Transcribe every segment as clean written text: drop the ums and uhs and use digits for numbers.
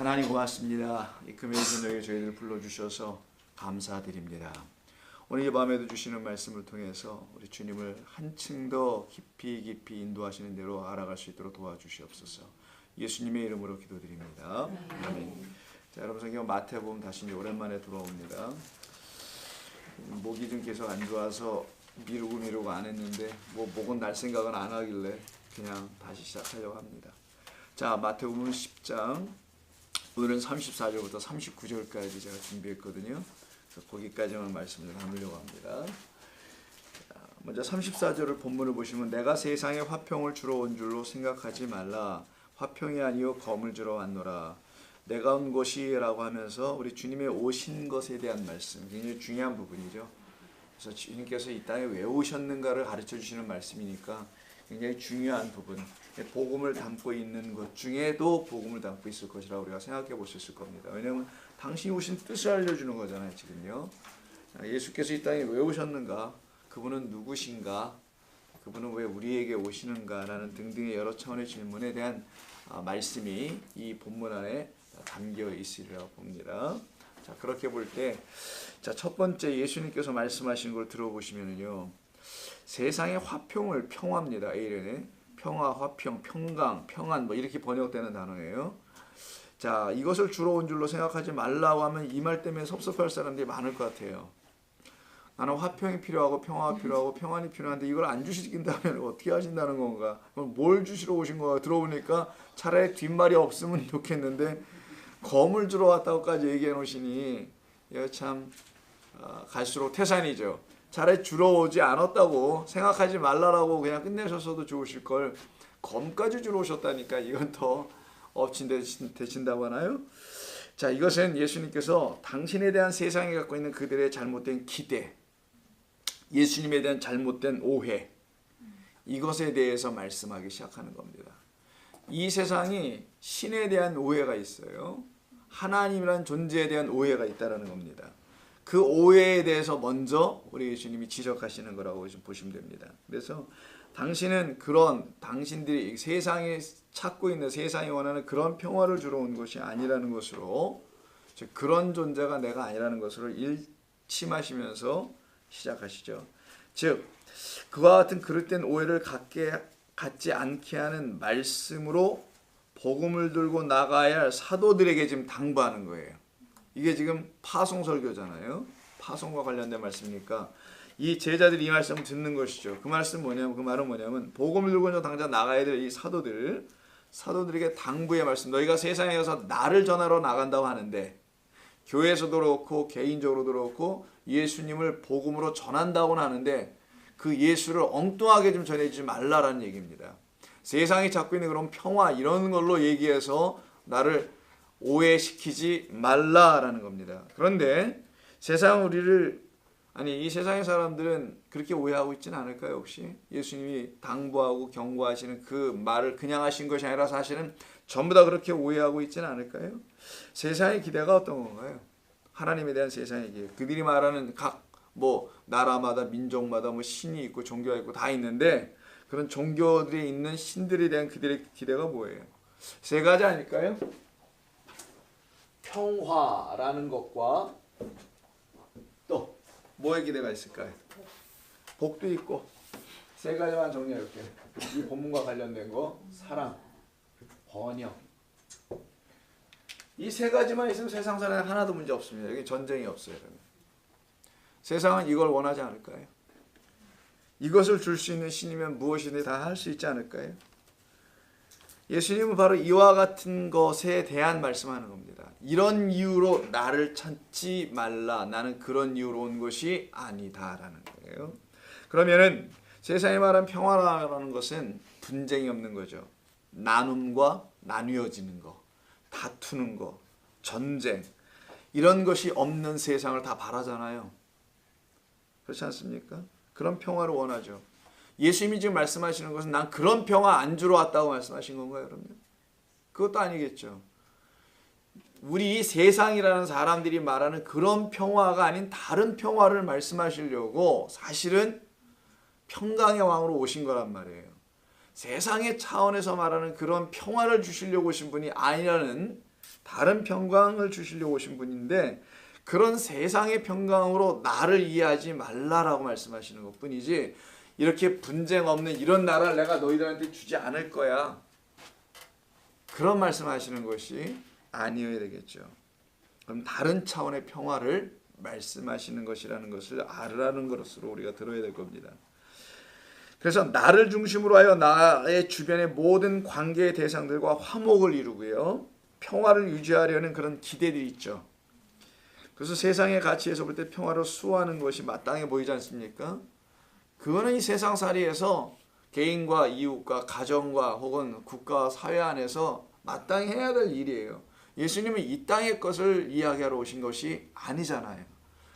하나님 고맙습니다. 이 금요일 저녁에 저희를 불러주셔서 감사드립니다. 오늘 이 밤에도 주시는 말씀을 통해서 우리 주님을 한층 더 깊이 인도하시는 대로 알아갈 수 있도록 도와주시옵소서. 예수님의 이름으로 기도드립니다. 아멘. 자, 여러분 성경 마태복음 다시 이제 오랜만에 돌아옵니다. 목이 좀 계속 안 좋아서 미루고 안 했는데 목은 날 생각은 안 하길래 그냥 다시 시작하려고 합니다. 자, 마태복음 10장 오늘은 34절부터 39절까지 제가 준비했거든요. 그래서 거기까지만 말씀을 나누려고 합니다. 자, 먼저 34절을 본문을 보시면 내가 세상에 화평을 주러 온 줄로 생각하지 말라. 화평이 아니요 검을 주러 왔노라. 내가 온 것이라고 하면서 우리 주님의 오신 것에 대한 말씀, 굉장히 중요한 부분이죠. 그래서 주님께서 이 땅에 왜 오셨는가를 가르쳐 주시는 말씀이니까 굉장히 중요한 부분, 복음을 담고 있는 것 중에도 복음을 담고 있을 것이라고 우리가 생각해 볼 수 있을 겁니다. 왜냐하면 당신이 오신 뜻을 알려주는 거잖아요. 지금요. 예수께서 이 땅에 왜 오셨는가, 그분은 누구신가, 그분은 왜 우리에게 오시는가라는 등등의 여러 차원의 질문에 대한 말씀이 이 본문 안에 담겨 있으리라고 봅니다. 자, 그렇게 볼 때, 자, 첫 번째 예수님께서 말씀하신 걸 들어보시면요, 세상의 화평을 평화입니다. A련에 평화, 화평, 평강, 평안 이렇게 번역되는 단어예요. 자, 이것을 주러 온 줄로 생각하지 말라고 하면 이 말 때문에 섭섭할 사람들이 많을 것 같아요. 나는 화평이 필요하고 평화가 필요하고 평안이 필요한데 이걸 안 주신다면 어떻게 하신다는 건가? 그럼 뭘 주시러 오신 건가? 들어보니까 차라리 뒷말이 없으면 좋겠는데 검을 주러 왔다고까지 얘기해 놓으시니 이거 참 갈수록 태산이죠. 차라리 주러 오지 않았다고 생각하지 말라라고 그냥 끝내셨어도 좋으실 걸 검까지 주러 오셨다니까 이건 더 엎친되신다고 하나요? 자, 이것은 예수님께서 당신에 대한 세상이 갖고 있는 그들의 잘못된 기대, 예수님에 대한 잘못된 오해, 이것에 대해서 말씀하기 시작하는 겁니다. 이 세상이 신에 대한 오해가 있어요. 하나님이라는 존재에 대한 오해가 있다는 겁니다. 그 오해에 대해서 먼저 우리 예수님이 지적하시는 거라고 보시면 됩니다. 그래서 당신은 당신들이 세상에 찾고 있는, 세상이 원하는 그런 평화를 주러 온 것이 아니라는 것으로, 즉 그런 존재가 내가 아니라는 것으로 일침하시면서 시작하시죠. 즉 그와 같은 그릇된 오해를 갖지 않게 하는 말씀으로 복음을 들고 나가야 할 사도들에게 지금 당부하는 거예요. 이게 지금 파송설교잖아요. 파송과 관련된 말씀이니까 이 제자들이 이 말씀을 듣는 것이죠. 그 말은 뭐냐면 복음을 들고 당장 나가야 될 이 사도들에게 당부의 말씀. 너희가 세상에 가서 나를 전하러 나간다고 하는데, 교회에서도 그렇고 개인적으로도 그렇고 예수님을 복음으로 전한다고는 하는데 그 예수를 엉뚱하게 좀 전해주지 말라라는 얘기입니다. 세상이 찾고 있는 그런 평화 이런 걸로 얘기해서 나를 오해시키지 말라라는 겁니다. 그런데 이 세상의 사람들은 그렇게 오해하고 있지는 않을까요? 혹시 예수님이 당부하고 경고하시는 그 말을 그냥 하신 것이 아니라 사실은 전부 다 그렇게 오해하고 있지는 않을까요? 세상의 기대가 어떤 건가요? 하나님에 대한 세상의 기대. 그들이 말하는 각 나라마다 민족마다 신이 있고 종교가 있고 다 있는데 그런 종교들이 있는 신들에 대한 그들의 기대가 뭐예요? 세 가지 아닐까요? 평화라는 것과 또 뭐의 기대가 있을까요? 복도 있고, 세 가지만 정리할게요. 이 본문과 관련된 거, 사랑, 번영. 이 세 가지만 있으면 세상 사람은 하나도 문제 없습니다. 여기 전쟁이 없어요. 그러면. 세상은 이걸 원하지 않을까요? 이것을 줄 수 있는 신이면 무엇이든 다 할 수 있지 않을까요? 예수님은 바로 이와 같은 것에 대한 말씀하는 겁니다. 이런 이유로 나를 찾지 말라. 나는 그런 이유로 온 것이 아니다라는 거예요. 그러면은 세상에 말한 평화라는 것은 분쟁이 없는 거죠. 나눔과 나뉘어지는 거, 다투는 거, 전쟁, 이런 것이 없는 세상을 다 바라잖아요. 그렇지 않습니까? 그런 평화를 원하죠. 예수님이 지금 말씀하시는 것은 난 그런 평화 안 주러 왔다고 말씀하신 건가요, 그러면? 그것도 아니겠죠. 우리 세상이라는 사람들이 말하는 그런 평화가 아닌 다른 평화를 말씀하시려고 사실은 평강의 왕으로 오신 거란 말이에요. 세상의 차원에서 말하는 그런 평화를 주시려고 오신 분이 아니라는 다른 평강을 주시려고 오신 분인데 그런 세상의 평강으로 나를 이해하지 말라라고 말씀하시는 것뿐이지 이렇게 분쟁 없는 이런 나라를 내가 너희들한테 주지 않을 거야. 그런 말씀하시는 것이 아니어야 되겠죠. 그럼 다른 차원의 평화를 말씀하시는 것이라는 것을 알으라는 것으로 우리가 들어야 될 겁니다. 그래서 나를 중심으로 하여 나의 주변의 모든 관계의 대상들과 화목을 이루고요. 평화를 유지하려는 그런 기대들이 있죠. 그래서 세상의 가치에서 볼 때 평화를 수호하는 것이 마땅해 보이지 않습니까? 그거는 이 세상살이에서 개인과 이웃과 가정과 혹은 국가와 사회 안에서 마땅히 해야 될 일이에요. 예수님은 이 땅의 것을 이야기하러 오신 것이 아니잖아요.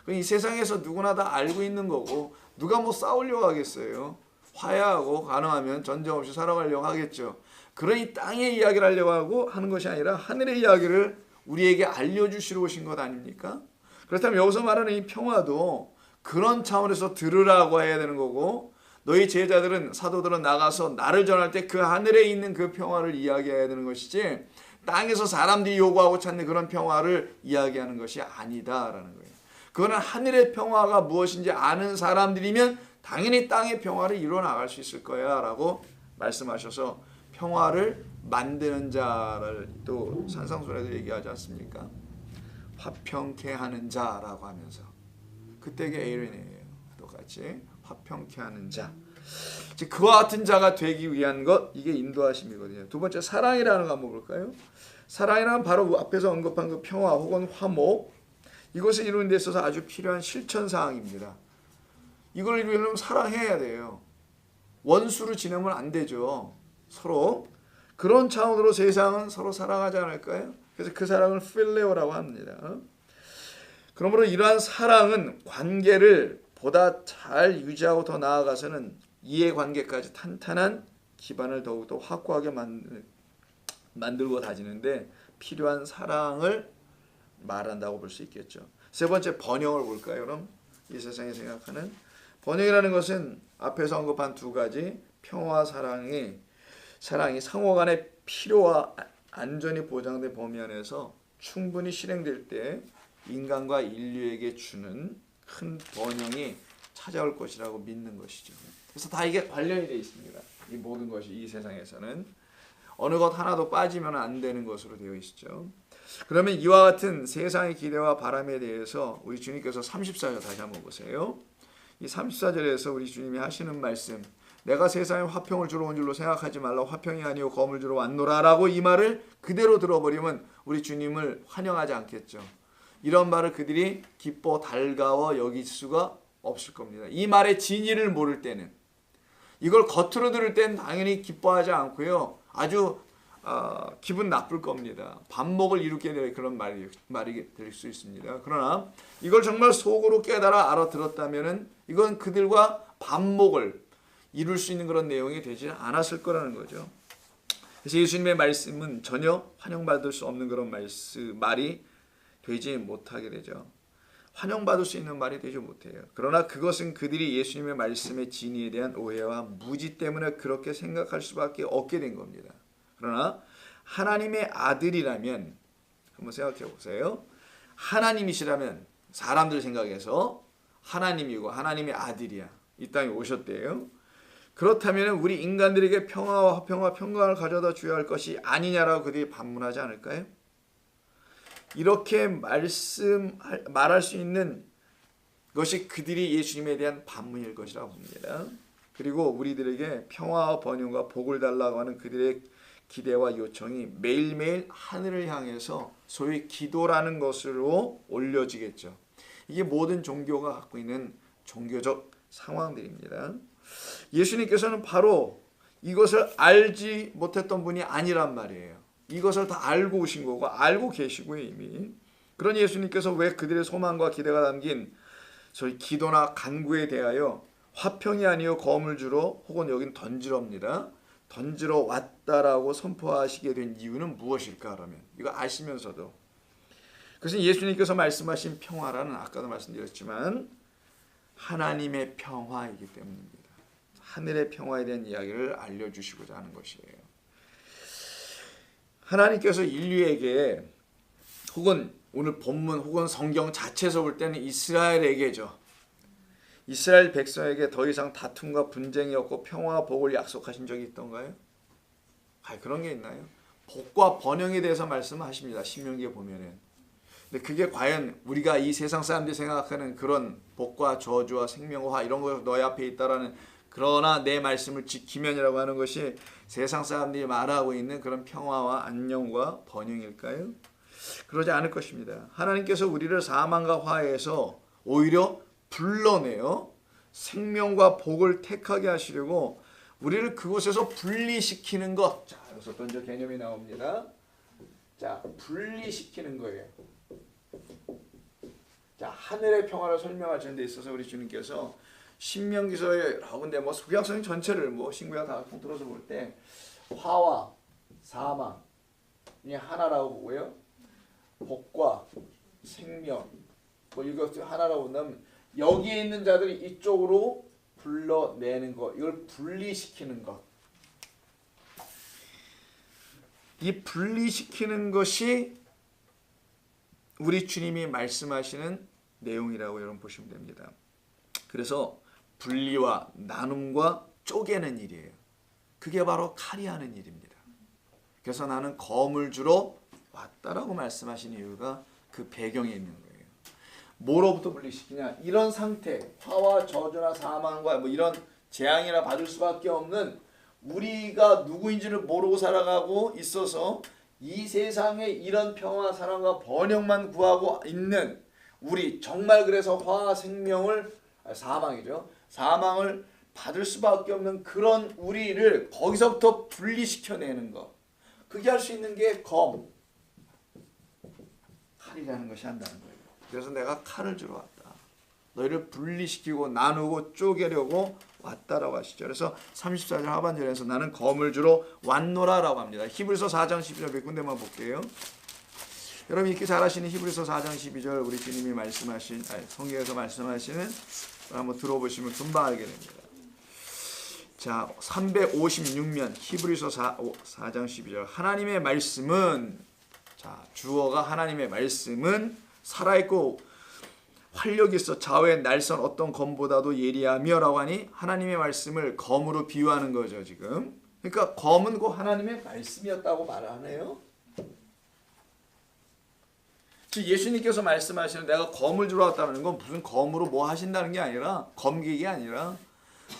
이 세상에서 누구나 다 알고 있는 거고 누가 뭐 싸우려고 하겠어요. 화해하고 가능하면 전쟁 없이 살아가려고 하겠죠. 그런 이 땅의 이야기를 하려고 하고 하는 것이 아니라 하늘의 이야기를 우리에게 알려주시러 오신 것 아닙니까? 그렇다면 여기서 말하는 이 평화도 그런 차원에서 들으라고 해야 되는 거고 너희 제자들은 사도들은 나가서 나를 전할 때 그 하늘에 있는 그 평화를 이야기해야 되는 것이지 땅에서 사람들이 요구하고 찾는 그런 평화를 이야기하는 것이 아니다라는 거예요. 그거는 하늘의 평화가 무엇인지 아는 사람들이면 당연히 땅의 평화를 이루어 나갈 수 있을 거야 라고 말씀하셔서 평화를 만드는 자를 또 산상수훈에도 얘기하지 않습니까? 화평케 하는 자라고 하면서 그때가 에이론이에요. 똑같이 화평케 하는 자. 즉 그와 같은 자가 되기 위한 것, 이게 인도하심이거든요. 두 번째 사랑이라는 거 한번 볼까요? 사랑이란 바로 앞에서 언급한 그 평화 혹은 화목, 이것을 이루는 데 있어서 아주 필요한 실천사항입니다. 이걸 이루려면 사랑해야 돼요. 원수로 지내면 안 되죠. 서로 그런 차원으로 세상은 서로 사랑하지 않을까요? 그래서 그 사랑을 필레오라고 합니다. 그러므로 이러한 사랑은 관계를 보다 잘 유지하고 더 나아가서는 이해관계까지 탄탄한 기반을 더욱더 확고하게 만들고 다지는데 필요한 사랑을 말한다고 볼 수 있겠죠. 세 번째 번영을 볼까요? 그럼 이 세상에 생각하는 번영이라는 것은 앞에서 언급한 두 가지 평화와 사랑이 상호 간의 필요와 안전이 보장된 범위 안에서 충분히 실행될 때 인간과 인류에게 주는 큰 번영이 찾아올 것이라고 믿는 것이죠. 그래서 다 이게 관련이 되어 있습니다. 이 모든 것이 이 세상에서는 어느 것 하나도 빠지면 안 되는 것으로 되어 있죠. 그러면 이와 같은 세상의 기대와 바람에 대해서 우리 주님께서 34절 다시 한번 보세요. 이 34절에서 우리 주님이 하시는 말씀, 내가 세상에 화평을 주러 온 줄로 생각하지 말라. 화평이 아니오 검을 주러 왔노라 라고 이 말을 그대로 들어버리면 우리 주님을 환영하지 않겠죠. 이런 말을 그들이 기뻐 달가워 여길 수가 없을 겁니다. 이 말의 진위를 모를 때는, 이걸 겉으로 들을 때는 당연히 기뻐하지 않고요. 아주 기분 나쁠 겁니다. 반목을 이루게 될 그런 말이 될 수 있습니다. 그러나 이걸 정말 속으로 깨달아 알아들었다면 이건 그들과 반목을 이룰 수 있는 그런 내용이 되지 않았을 거라는 거죠. 그래서 예수님의 말씀은 전혀 환영받을 수 없는 그런 말이 되지 못하게 되죠. 환영받을 수 있는 말이 되지 못해요. 그러나 그것은 그들이 예수님의 말씀의 진리에 대한 오해와 무지 때문에 그렇게 생각할 수밖에 없게 된 겁니다. 그러나 하나님의 아들이라면 한번 생각해 보세요. 하나님이시라면 사람들 생각해서 하나님이고 하나님의 아들이야. 이 땅에 오셨대요. 그렇다면 우리 인간들에게 평화와 화평과 평강을 가져다 줘야 할 것이 아니냐라고 그들이 반문하지 않을까요? 이렇게 말할 수 있는 것이 그들이 예수님에 대한 반문일 것이라고 봅니다. 그리고 우리들에게 평화와 번영과 복을 달라고 하는 그들의 기대와 요청이 매일매일 하늘을 향해서 소위 기도라는 것으로 올려지겠죠. 이게 모든 종교가 갖고 있는 종교적 상황들입니다. 예수님께서는 바로 이것을 알지 못했던 분이 아니란 말이에요. 이것을 다 알고 오신 거고 알고 계시고요 이미. 그런 예수님께서 왜 그들의 소망과 기대가 담긴 소위 기도나 간구에 대하여 화평이 아니요 검을 주러 혹은 여긴 던지러입니다. 던지러 왔다라고 선포하시게 된 이유는 무엇일까? 그러면 이거 아시면서도 그래서 예수님께서 말씀하신 평화라는 아까도 말씀드렸지만 하나님의 평화이기 때문입니다. 하늘의 평화에 대한 이야기를 알려주시고자 하는 것이에요. 하나님께서 인류에게 혹은 오늘 본문 혹은 성경 자체에서 볼 때는 이스라엘에게죠. 이스라엘 백성에게 더 이상 다툼과 분쟁이 없고 평화와 복을 약속하신 적이 있던가요? 그런 게 있나요? 복과 번영에 대해서 말씀하십니다. 신명기에 보면은. 근데 그게 과연 우리가 이 세상 사람들이 생각하는 그런 복과 저주와 생명과 이런 거 너희 앞에 있다라는, 그러나 내 말씀을 지키면이라고 하는 것이 세상 사람들이 말하고 있는 그런 평화와 안녕과 번영일까요? 그러지 않을 것입니다. 하나님께서 우리를 사망과 화해에서 오히려 불러내어 생명과 복을 택하게 하시려고 우리를 그곳에서 분리시키는 것. 자, 여기서 먼저 개념이 나옵니다. 자, 분리시키는 거예요. 자, 하늘의 평화를 설명하시는 데 있어서 우리 주님께서 신명기서의 여러 군데 구약성 전체를 신구약 다 통틀어서 볼 때 화와 사망이 하나라고 보고요. 복과 생명 이것 하나라고 본다면 여기에 있는 자들이 이쪽으로 불러내는 것, 이걸 분리시키는 것. 이 분리시키는 것이 우리 주님이 말씀하시는 내용이라고 여러분 보시면 됩니다. 그래서 분리와 나눔과 쪼개는 일이에요. 그게 바로 칼이 하는 일입니다. 그래서 나는 검을 주러 왔다라고 말씀하신 이유가 그 배경에 있는 거예요. 뭐로부터 분리시키냐? 이런 상태, 화와 저주나 사망과 이런 재앙이나 받을 수밖에 없는 우리가 누구인지를 모르고 살아가고 있어서 이 세상에 이런 평화, 사랑과 번영만 구하고 있는 우리, 정말 그래서 화와 사망이죠. 사망을 받을 수밖에 없는 그런 우리를 거기서부터 분리시켜내는 것. 그게 할 수 있는 게 칼이라는 것이 한다는 거예요. 그래서 내가 칼을 주러 왔다. 너희를 분리시키고 나누고 쪼개려고 왔다라고 하시죠. 그래서 34절 하반절에서 나는 검을 주러 왔노라라고 합니다. 히브리서 4장 12절 몇 군데만 볼게요. 여러분 읽기 잘하시는 히브리서 4장 12절 우리 주님이 말씀하신, 성경에서 말씀하시는 한번 들어보시면 금방 알게 됩니다. 자, 356면 히브리서 4장 12절 하나님의 말씀은, 자, 주어가 하나님의 말씀은 살아있고 활력이 있어 좌우의 날선 어떤 검보다도 예리하며 라고 하니 하나님의 말씀을 검으로 비유하는 거죠 지금. 그러니까 검은 그 하나님의 말씀이었다고 말하네요. 즉 예수님께서 말씀하시는 내가 검을 주러 왔다는 건 무슨 검으로 뭐 하신다는 게 아니라, 검객이 아니라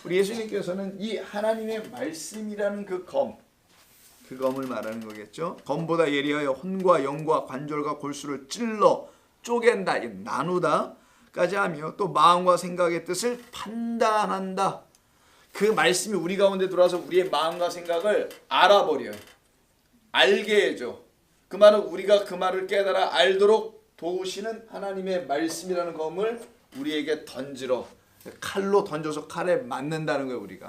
우리 예수님께서는 이 하나님의 말씀이라는 그 검을 말하는 거겠죠. 검보다 예리하여 혼과 영과 관절과 골수를 찔러 쪼갠다, 나누다까지 하며 또 마음과 생각의 뜻을 판단한다. 그 말씀이 우리 가운데 들어와서 우리의 마음과 생각을 알아버려요. 알게 해줘. 그 말은 우리가 그 말을 깨달아 알도록 도우시는 하나님의 말씀이라는 검을 우리에게 던지러, 칼로 던져서 칼에 맞는다는 거예요. 우리가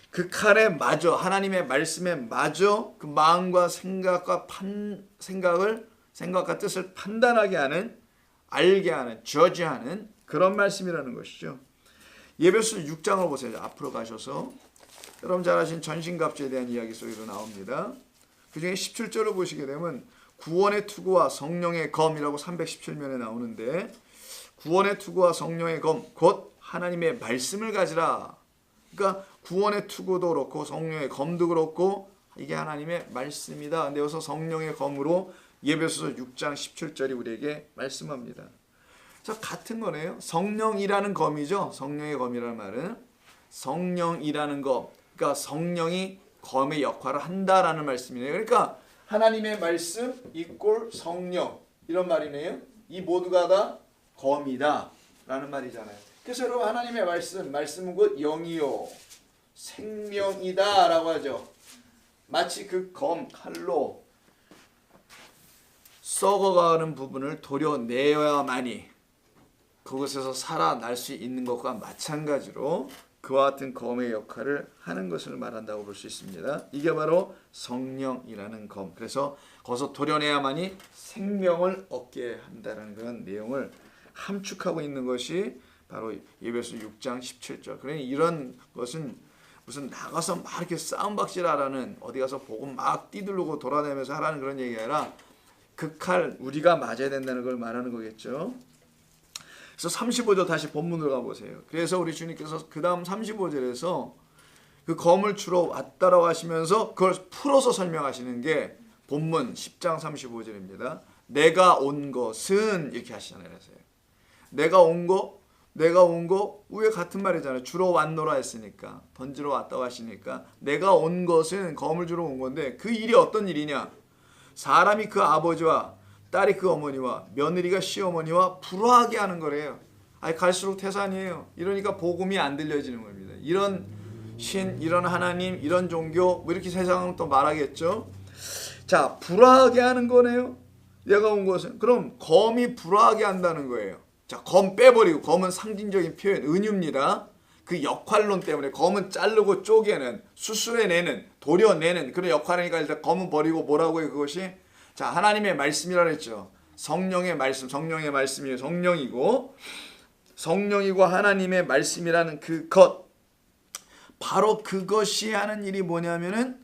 그 칼에 맞아, 하나님의 말씀에 맞아 그 마음과 생각과 생각과 뜻을 판단하게 하는, 알게 하는, 저지하는 그런 말씀이라는 것이죠. 에베소서 6장을 보세요. 앞으로 가셔서 여러분 잘 아신 전신갑주에 대한 이야기 속에도 나옵니다. 그 중에 17절을 보시게 되면 구원의 투구와 성령의 검이라고 317면에 나오는데, 구원의 투구와 성령의 검 곧 하나님의 말씀을 가지라. 그러니까 구원의 투구도 그렇고 성령의 검도 그렇고 이게 하나님의 말씀이다. 근데 여기서 성령의 검으로 에베소서 6장 17절이 우리에게 말씀합니다. 자, 같은 거네요. 성령이라는 검이죠. 성령의 검이라는 말은 성령이라는 검, 그러니까 성령이 검의 역할을 한다라는 말씀이네요. 그러니까 하나님의 말씀 이꼴 성령, 이런 말이네요. 이 모두가 다 검이다 라는 말이잖아요. 그래서 여러분 하나님의 말씀은 곧 영이요 생명이다 라고 하죠. 마치 그 칼로 썩어가는 부분을 도려내어야만이 그곳에서 살아날 수 있는 것과 마찬가지로 그와 같은 검의 역할을 하는 것을 말한다고 볼 수 있습니다. 이게 바로 성령이라는 검. 그래서 거기서 도려내야만이 생명을 얻게 한다는 그런 내용을 함축하고 있는 것이 바로 에베소 6장 17절. 그러니 이런 것은 무슨 나가서 막 이렇게 싸움박질하라는, 어디 가서 복음 막 뛰들르고 돌아다니면서 하라는 그런 얘기가 아니라 그 칼 우리가 맞아야 된다는 걸 말하는 거겠죠. 그래서 35절 다시 본문으로 가보세요. 그래서 우리 주님께서 그 다음 35절에서 그 검을 주러 왔다라고 하시면서 그걸 풀어서 설명하시는 게 본문 10장 35절입니다. 내가 온 것은 이렇게 하시잖아요. 그래서 내가 온 거 왜 같은 말이잖아요. 주러 왔노라 했으니까 던지러 왔다고 하시니까 내가 온 것은 검을 주러 온 건데 그 일이 어떤 일이냐? 사람이 그 아버지와 딸이 그 어머니와 며느리가 시어머니와 불화하게 하는 거래요. 아니 갈수록 태산이에요. 이러니까 복음이 안 들려지는 겁니다. 이런 신, 이런 하나님, 이런 종교 뭐 이렇게 세상은 또 말하겠죠. 자, 불화하게 하는 거네요. 내가 온 것은 그럼 검이 불화하게 한다는 거예요. 자, 검 빼버리고 검은 상징적인 표현 은유입니다. 그 역할론 때문에 검은 자르고 쪼개는 수술해내는 도려내는 그런 역할이니까 일단 검은 버리고 뭐라고 해요 그것이? 자, 하나님의 말씀이라 그랬죠. 성령의 말씀, 성령의 말씀이 성령이고 하나님의 말씀이라는 그것 바로 그것이 하는 일이 뭐냐면은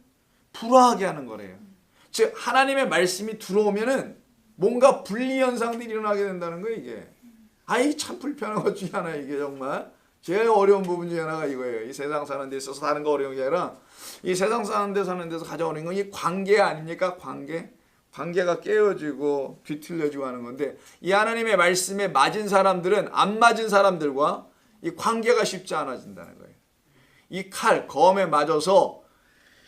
불화하게 하는 거래요. 즉 하나님의 말씀이 들어오면은 뭔가 분리 현상들이 일어나게 된다는 거예요 이게. 아이 참 불편한 것 중에 하나 이게 정말 제일 어려운 부분 중에 하나가 이거예요. 이 세상 사는 데 있어서 다른 거 어려운 게 아니라 이 세상 사는 데서 가장 어려운 건 이 관계 아닙니까? 관계가 깨어지고 뒤틀려지고 하는 건데 이 하나님의 말씀에 맞은 사람들은 안 맞은 사람들과 이 관계가 쉽지 않아진다는 거예요. 이 칼, 검에 맞아서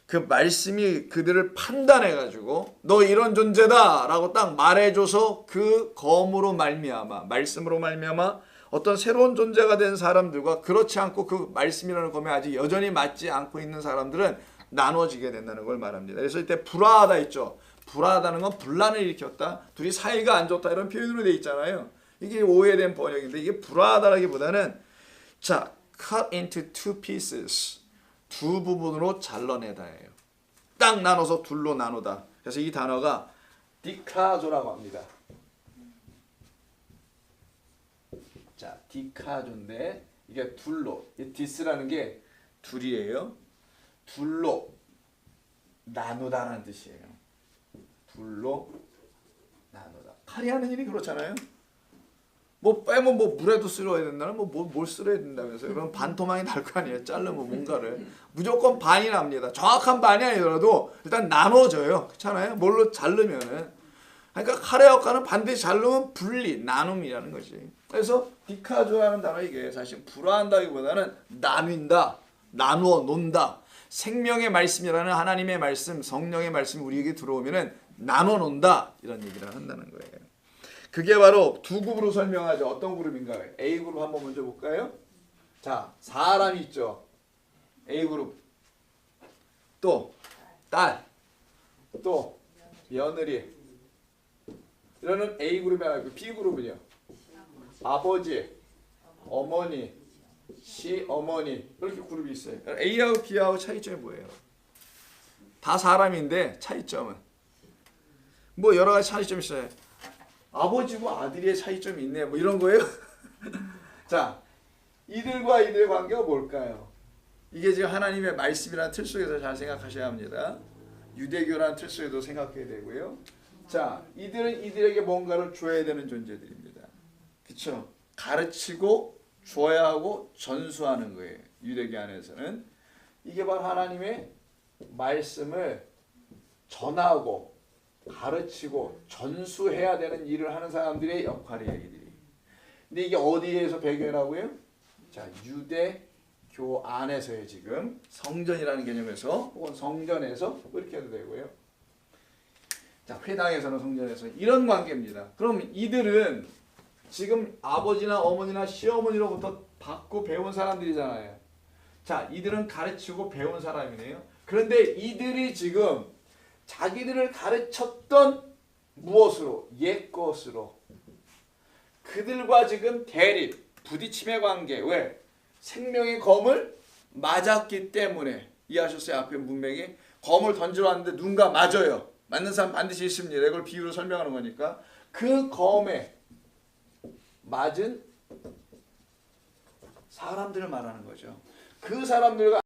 그 말씀이 그들을 판단해가지고 너 이런 존재다 라고 딱 말해줘서 그 검으로 말미암아 말씀으로 말미암아 어떤 새로운 존재가 된 사람들과 그렇지 않고 그 말씀이라는 검에 아직 여전히 맞지 않고 있는 사람들은 나눠지게 된다는 걸 말합니다. 그래서 이때 불화하다 있죠. 불화하다는 건 분란을 일으켰다. 둘이 사이가 안 좋다 이런 표현으로 돼 있잖아요. 이게 오해된 번역인데 이게 불화하다라기보다는 자, cut into two pieces. 두 부분으로 잘라내다예요. 딱 나눠서 둘로 나누다. 그래서 이 단어가 디카조라고 합니다. 자, 디카조인데 이게 둘로, 이 디스라는 게 둘이에요. 둘로 나누다라는 뜻이에요. 둘로 나누다. 칼이 하는 일이 그렇잖아요. 뭐 빼면 뭐 물에도 쓸어야 된다는 뭘 쓸어야 된다면서요. 그럼 반토막이 날 거 아니에요. 자르면 뭔가를 무조건 반이 납니다. 정확한 반이 아니더라도 일단 나눠져요. 그렇잖아요. 뭘로 자르면은 그러니까 칼의 역할은 반드시 자르면 분리, 나눔이라는 거지. 그래서 디카조라는 단어 이게 사실 불화한다기보다는 나뉜다, 나누어 논다. 생명의 말씀이라는 하나님의 말씀, 성령의 말씀이 우리에게 들어오면은 나눠 논다 이런 얘기를 한다는 거예요. 그게 바로 두 그룹으로 설명하죠. 어떤 그룹인가요? A 그룹 한번 먼저 볼까요? 자, 사람이 있죠. A 그룹. 또 딸. 또 며느리. 이러는 A 그룹이 아니고 B 그룹은요. 아버지, 어머니, 시어머니 이렇게 그룹이 있어요. A하고 B하고 차이점이 뭐예요? 다 사람인데 차이점은 뭐 여러 가지 차이점이 있어요. 아버지와 아들의 차이점이 있네. 뭐 이런 거예요. 자, 이들과 이들의 관계가 뭘까요? 이게 지금 하나님의 말씀이라는 틀 속에서 잘 생각하셔야 합니다. 유대교라는 틀 속에도 생각해야 되고요. 자, 이들은 이들에게 뭔가를 줘야 되는 존재들입니다. 그렇죠? 가르치고 줘야 하고 전수하는 거예요. 유대교 안에서는 이게 바로 하나님의 말씀을 전하고 가르치고 전수해야 되는 일을 하는 사람들의 역할이에요. 이들이. 근데 이게 어디에서 배경이라고요? 자, 유대교 안에서요. 지금 성전이라는 개념에서 혹은 성전에서 이렇게 해도 되고요. 자, 회당에서는 성전에서 이런 관계입니다. 그럼 이들은 지금 아버지나 어머니나 시어머니로부터 받고 배운 사람들이잖아요. 자, 이들은 가르치고 배운 사람이네요. 그런데 이들이 지금 자기들을 가르쳤던 무엇으로? 옛것으로. 그들과 지금 대립, 부딪힘의 관계. 왜? 생명의 검을 맞았기 때문에. 이해하셨어요? 앞에 문맥이. 검을 던지러 왔는데 누군가 맞아요. 맞는 사람 반드시 있습니다. 이걸 비유로 설명하는 거니까. 그 검에 맞은 사람들을 말하는 거죠. 그 사람들과